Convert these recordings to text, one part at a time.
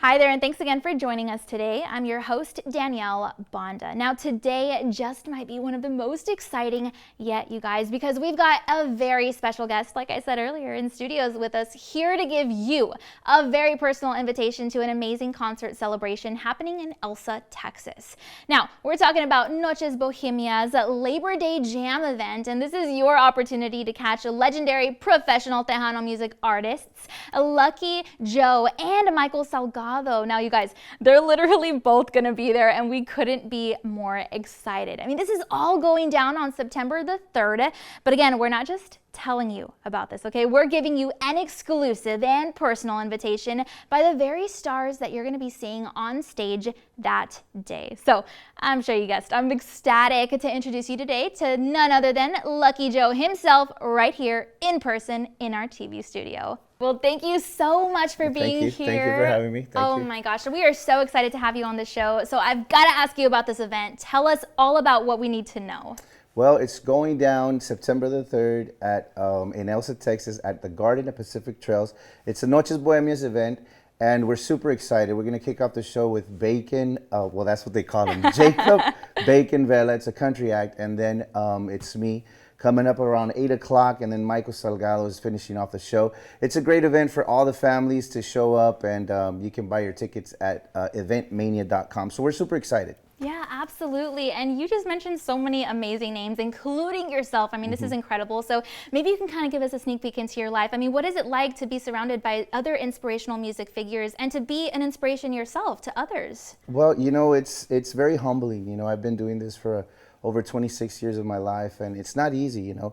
Hi there, and thanks again for joining us today. I'm your host, Danielle Banda. Now, today just might be one of the most exciting yet, you guys, because we've got a very special guest, like I said earlier, in studios with us here to give you a very personal invitation to an amazing concert celebration happening in Elsa, Texas. Now, we're talking about Noches Bohemia's Labor Day Jam event, and this is your opportunity to catch legendary professional Tejano music artists, Lucky Joe and Michael Salgado. Now, you guys, they're literally both going to be there, and we couldn't be more excited. I mean, this is all going down on September the 3rd, but again, we're not just telling you about this, okay? We're giving you an exclusive and personal invitation by the very stars that you're going to be seeing on stage that day. So I'm sure you guessed, I'm ecstatic to introduce you today to none other than Lucky Joe himself right here in person in our TV studio. Well, thank you so much for being here. Thank you for having me. Oh my gosh, we are so excited to have you on the show. So I've got to ask you about this event. Tell us all about what we need to know. Well, it's going down September the 3rd at in Elsa, Texas at the Garden of Pacific Trails. It's a Noches Bohemias event, and we're super excited. We're going to kick off the show with Bacon. Well, that's what they call him. Jacob Bacon Vela. It's a country act, and then it's me coming up around 8 o'clock, and then Michael Salgado is finishing off the show. It's a great event for all the families to show up, and you can buy your tickets at eventmania.com. So we're super excited. Yeah, absolutely. And you just mentioned so many amazing names, including yourself. I mean, this is incredible. So maybe you can kind of give us a sneak peek into your life. I mean, what is it like to be surrounded by other inspirational music figures and to be an inspiration yourself to others? Well, you know, it's very humbling. You know, I've been doing this for over 26 years of my life, and it's not easy, you know.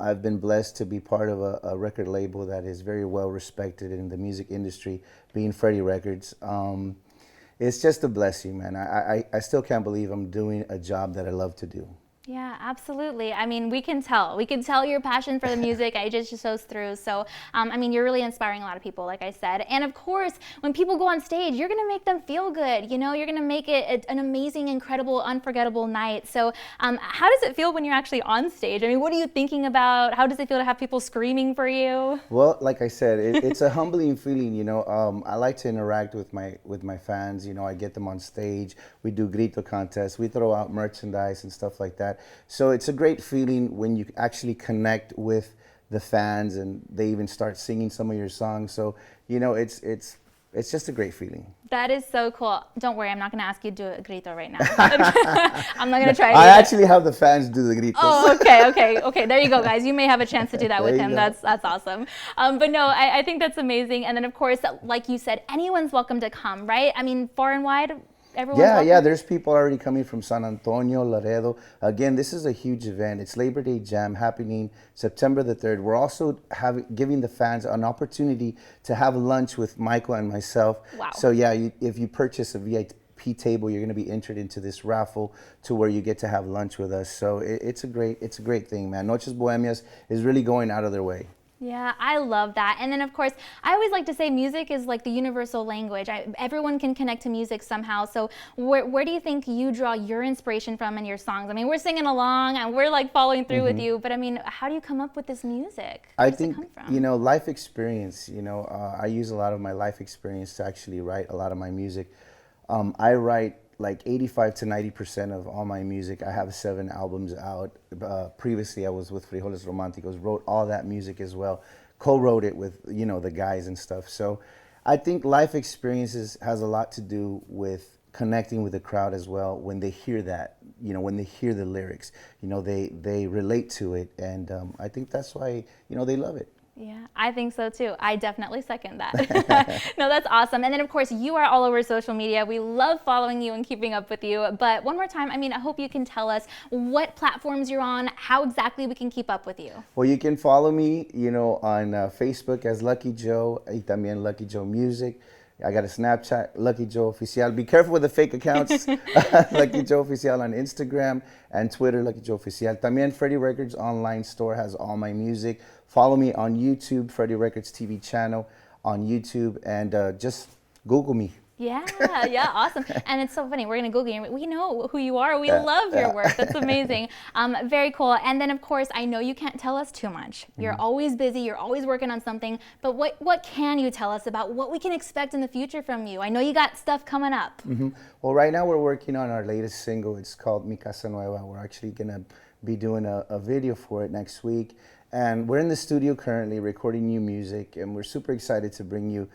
I've been blessed to be part of a record label that is very well respected in the music industry, being Freddie Records. It's just a blessing, man. I still can't believe I'm doing a job that I love to do. Yeah, absolutely. I mean, we can tell your passion for the music. It just shows through. So, I mean, you're really inspiring a lot of people, like I said. And of course, when people go on stage, you're going to make them feel good. You know, you're going to make it an amazing, incredible, unforgettable night. So, how does it feel when you're actually on stage? I mean, what are you thinking about? How does it feel to have people screaming for you? Well, like I said, it's a humbling feeling. You know, I like to interact with my fans. You know, I get them on stage. We do grito contests. We throw out merchandise and stuff like that. So it's a great feeling when you actually connect with the fans and they even start singing some of your songs. So, you know, it's just a great feeling. That is so cool. Don't worry, I'm not going to ask you to do a grito right now. I'm not going to try to I actually have the fans do the gritos. Oh, okay. There you go, guys. You may have a chance to do that with him. That's awesome. But no, I think that's amazing. And then, of course, like you said, anyone's welcome to come, right? I mean, far and wide. Yeah, there's people already coming from San Antonio, Laredo. Again, this is a huge event. It's Labor Day Jam happening September the 3rd. We're also giving the fans an opportunity to have lunch with Michael and myself. Wow. So yeah, if you purchase a VIP table, you're going to be entered into this raffle to where you get to have lunch with us. So it's a great thing, man. Noches Bohemias is really going out of their way. Yeah, I love that. And then, of course, I always like to say music is like the universal language. Everyone can connect to music somehow. So where do you think you draw your inspiration from in your songs? I mean, we're singing along and we're like following through with you. But I mean, how do you come up with this music? I think, you know, life experience. You know, I use a lot of my life experience to actually write a lot of my music. I write like 85 to 90% of all my music. I have 7 albums out. Previously, I was with Frijoles Romanticos, wrote all that music as well, co-wrote it with, you know, the guys and stuff. So I think life experiences has a lot to do with connecting with the crowd as well. When they hear that, you know, when they hear the lyrics, you know, they relate to it. And I think that's why, you know, they love it. Yeah, I think so too. I definitely second that. No, that's awesome. And then, of course, you are all over social media. We love following you and keeping up with you. But one more time, I mean, I hope you can tell us what platforms you're on, how exactly we can keep up with you. Well, you can follow me, you know, on Facebook as Lucky Joe, y también Lucky Joe Music. I got a Snapchat, Lucky Joe Oficial. Be careful with the fake accounts. Lucky Joe Oficial on Instagram and Twitter, Lucky Joe Oficial. También Freddie Records online store has all my music. Follow me on YouTube, Freddie Records TV channel on YouTube, and just Google me. Yeah, yeah, awesome. And it's so funny. We're going to Google you. We know who you are. We love your work. That's amazing. Very cool. And then, of course, I know you can't tell us too much. You're always busy. You're always working on something. But what can you tell us about what we can expect in the future from you? I know you got stuff coming up. Well, right now we're working on our latest single. It's called Mi Casa Nueva. We're actually going to be doing a video for it next week. And we're in the studio currently recording new music, and we're super excited to bring you,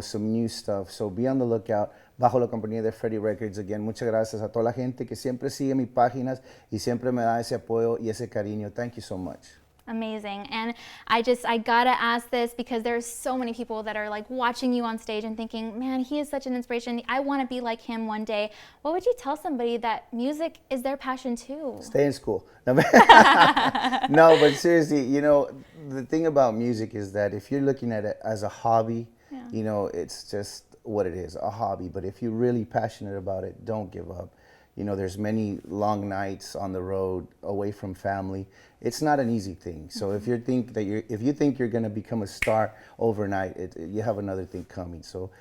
some new stuff. So be on the lookout. Bajo la compañía de Freddie Records. Again, muchas gracias a toda la gente que siempre sigue mis páginas y siempre me da ese apoyo y ese cariño. Thank you so much. Amazing. And I gotta ask this because there's so many people that are like watching you on stage and thinking, man, he is such an inspiration. I want to be like him one day. What would you tell somebody that music is their passion too? Stay in school. No, but seriously, the thing about music is that if you're looking at it as a hobby, it's just what it is, a hobby. But if you're really passionate about it, don't give up. There's many long nights on the road away from family. It's not an easy thing. So if you think you're going to become a star overnight, you have another thing coming. So,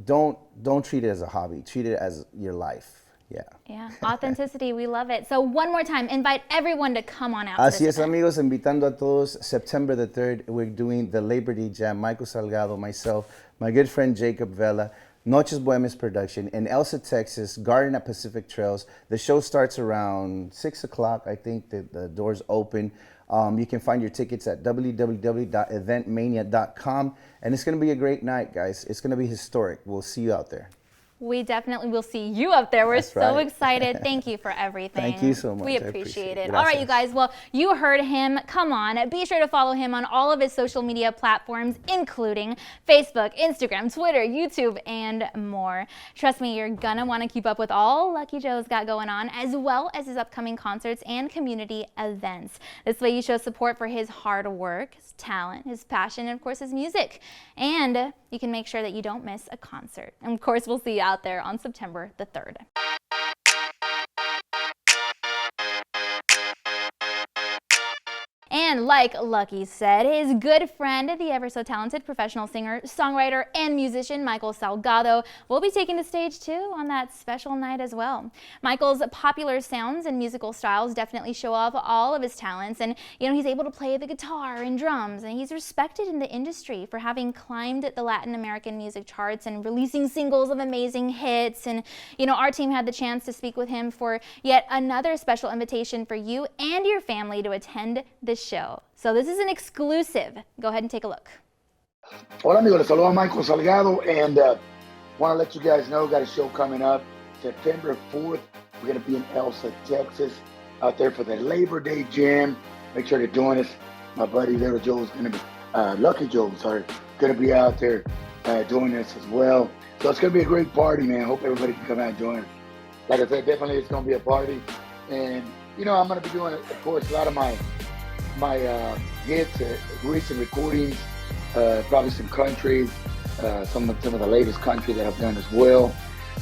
don't treat it as a hobby. Treat it as your life. Yeah. Yeah. Authenticity. We love it. So one more time, invite everyone to come on out. Así es, amigos, invitando a todos. September the 3rd, we're doing the Labor Day Jam. Michael Salgado, myself, my good friend Jacob Vela, Noches Bohemias production in Elsa, Texas, Garden at Pacific Trails. The show starts around 6 o'clock. I think the doors open. You can find your tickets at www.eventmania.com. And it's going to be a great night, guys. It's going to be historic. We'll see you out there. We definitely will see you up there. We're so excited. Thank you for everything. Thank you so much. We appreciate it. All right, you guys. Well, you heard him. Come on. Be sure to follow him on all of his social media platforms, including Facebook, Instagram, Twitter, YouTube, and more. Trust me, you're going to want to keep up with all Lucky Joe's got going on, as well as his upcoming concerts and community events. This way you show support for his hard work, his talent, his passion, and of course his music. And you can make sure that you don't miss a concert. And of course, we'll see you out there on September the 3rd. And like Lucky said, his good friend, the ever so talented professional singer, songwriter, and musician Michael Salgado will be taking the stage too on that special night as well. Michael's popular sounds and musical styles definitely show off all of his talents, and he's able to play the guitar and drums, and he's respected in the industry for having climbed the Latin American music charts and releasing singles of amazing hits. And our team had the chance to speak with him for yet another special invitation for you and your family to attend this show. So this is an exclusive. Go ahead and take a look. Hola amigos, les saluda Michael Salgado, and want to let you guys know, got a show coming up September 4th. We're going to be in Elsa, Texas, out there for the Labor Day Jam. Make sure to join us. My buddy Little Joe's going to be, Lucky Joe's are going to be out there joining us as well. So it's going to be a great party, man. Hope everybody can come out and join us. Like I said, definitely it's going to be a party. And, I'm going to be doing, of course, a lot of my hits, recent recordings, probably some country, some of the latest country that I've done as well.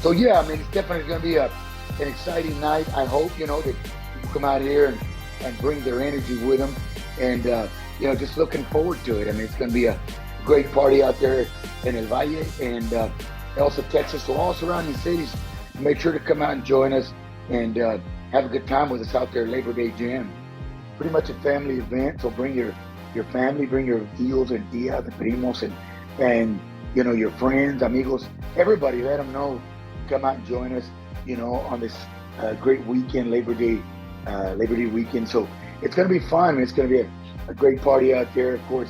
So yeah, it's definitely going to be an exciting night. I hope, that people come out here and bring their energy with them, and just looking forward to it. It's going to be a great party out there in El Valle and Elsa, Texas. So all surrounding cities, make sure to come out and join us and have a good time with us out there, Labor Day Jam. Pretty much a family event, so bring your family, bring your tíos and tías, the primos, and your friends, amigos, everybody. Let them know. Come out and join us, on this great weekend, Labor Day weekend. So it's going to be fun. It's going to be a great party out there. Of course,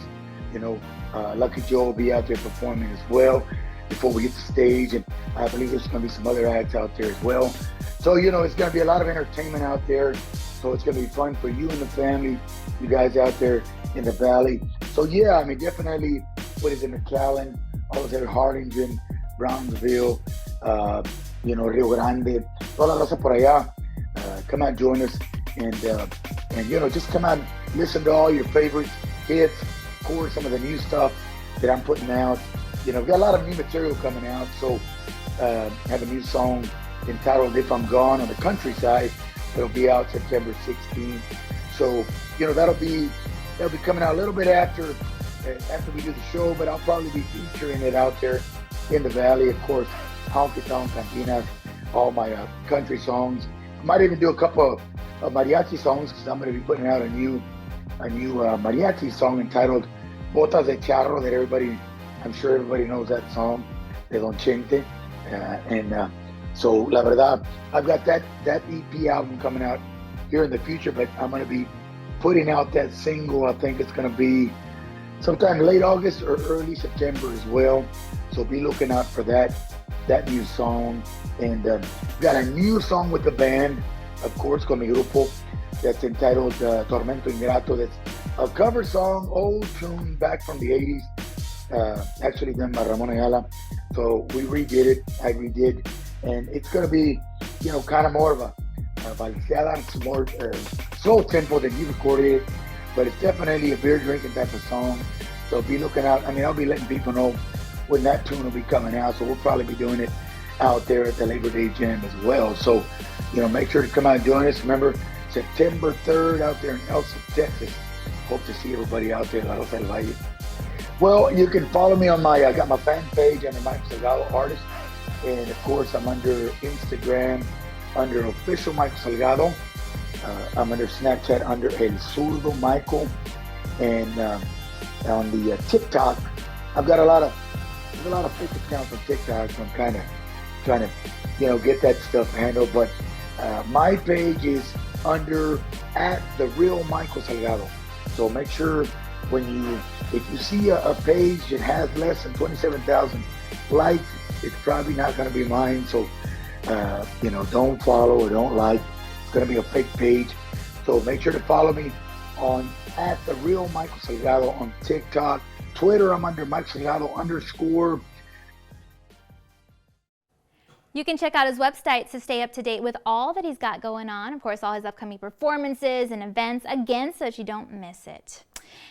Lucky Joe will be out there performing as well before we hit the stage, and I believe there's going to be some other acts out there as well. So it's going to be a lot of entertainment out there. So it's going to be fun for you and the family, you guys out there in the valley. So yeah, definitely, what is it, McAllen, all of there, Harlingen, Brownsville, Rio Grande, toda la raza por allá. Come out, join us, and just come out and listen to all your favorite hits, of course, some of the new stuff that I'm putting out. We've got a lot of new material coming out, so have a new song entitled If I'm Gone on the countryside. It'll be out September 16th. So, that'll be coming out a little bit after we do the show, but I'll probably be featuring it out there in the valley. Of course, honky tonk cantinas, all my country songs. I might even do a couple of mariachi songs because I'm going to be putting out a new mariachi song entitled Botas de Charro that I'm sure everybody knows that song, de Don Chente. So la verdad, I've got that EP album coming out here in the future, but I'm going to be putting out that single. I think it's going to be sometime late August or early September as well. So be looking out for that new song. And got a new song with the band, of course, con mi grupo, that's entitled Tormento Ingrato. That's a cover song, old tune back from the 80s, actually done by Ramon Ayala. So we redid it, I redid, and it's going to be, kind of more of a balseada, more slow tempo than you recorded it, but it's definitely a beer drinking type of song. So be looking out. I mean, I'll be letting people know when that tune will be coming out. So we'll probably be doing it out there at the Labor Day Jam as well. So, make sure to come out and join us. Remember, September 3rd out there in Elsa, Texas. Hope to see everybody out there. La Rosa del Valle. Well, you can follow me on I got my fan page under Michael Salgado Artist. And of course, I'm under Instagram under Official Michael Salgado. I'm under Snapchat under El Zurdo Michael. And on the TikTok, I've got a lot of fake accounts on TikTok. So I'm kind of trying to, get that stuff handled. But my page is under @the real Michael Salgado. So make sure if you see a page that has less than 27,000 likes, it's probably not going to be mine. So don't follow or don't like. It's going to be a fake page. So make sure to follow me on @the real Michael Salgado on TikTok. Twitter, I'm under Michael Salgado_. You can check out his website to stay up to date with all that he's got going on. Of course, all his upcoming performances and events, again, so that you don't miss it.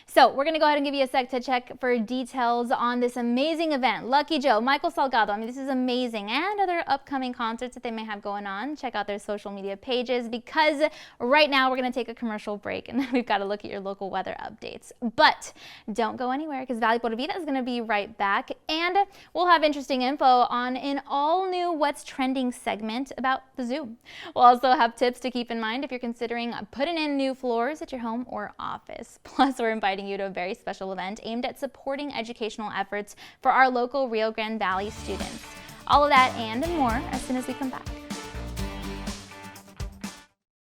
So we're going to go ahead and give you a sec to check for details on this amazing event. Lucky Joe, Michael Salgado, I mean, this is amazing. And other upcoming concerts that they may have going on. Check out their social media pages, because right now we're going to take a commercial break and then we've got to look at your local weather updates. But don't go anywhere, because Vida is going to be right back. And we'll have interesting info on an all-new What's Trending segment about the zoo. We'll also have tips to keep in mind if you're considering putting in new floors at your home or office. Plus, we're inviting you to a very special event aimed at supporting educational efforts for our local Rio Grande Valley students. All of that and more as soon as we come back.